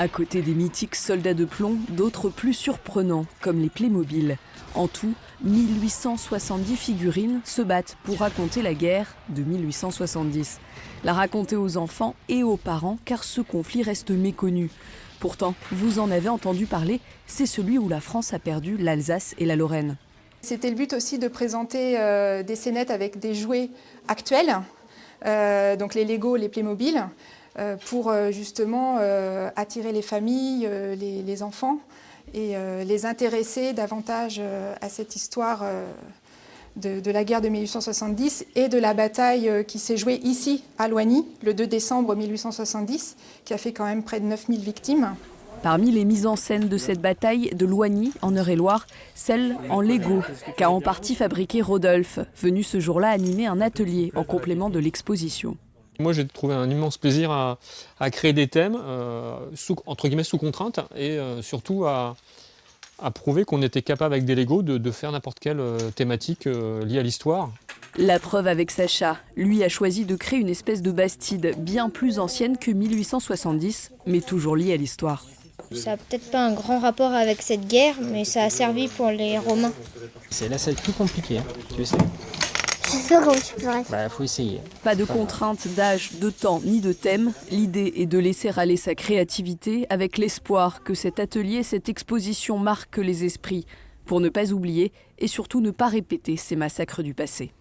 À côté des mythiques soldats de plomb, d'autres plus surprenants, comme les Playmobil. En tout, 1870 figurines se battent pour raconter la guerre de 1870. La raconter aux enfants et aux parents, car ce conflit reste méconnu. Pourtant, vous en avez entendu parler, c'est celui où la France a perdu l'Alsace et la Lorraine. C'était le but aussi de présenter des scénettes avec des jouets actuels, donc les Lego, les Playmobil, pour justement attirer les familles, les enfants et les intéresser davantage à cette histoire de la guerre de 1870 et de la bataille qui s'est jouée ici à Loigny le 2 décembre 1870, qui a fait quand même près de 9000 victimes. Parmi les mises en scène de cette bataille de Loigny, en Eure-et-Loire, celle en Lego, qu'a en partie fabriqué Rodolphe, venu ce jour-là animer un atelier en complément de l'exposition. Moi, j'ai trouvé un immense plaisir à créer des thèmes, entre guillemets sous contrainte, et surtout à prouver qu'on était capable avec des Lego de faire n'importe quelle thématique liée à l'histoire. La preuve avec Sacha, lui a choisi de créer une espèce de Bastide bien plus ancienne que 1870, mais toujours liée à l'histoire. Ça n'a peut-être pas un grand rapport avec cette guerre, mais ça a servi pour les Romains. Là, c'est plus compliqué, hein, tu sais. Je sais pas comment tu ferais. Bah, faut essayer. Pas de contrainte d'âge, de temps ni de thème. L'idée est de laisser aller sa créativité avec l'espoir que cet atelier, cette exposition marque les esprits pour ne pas oublier et surtout ne pas répéter ces massacres du passé.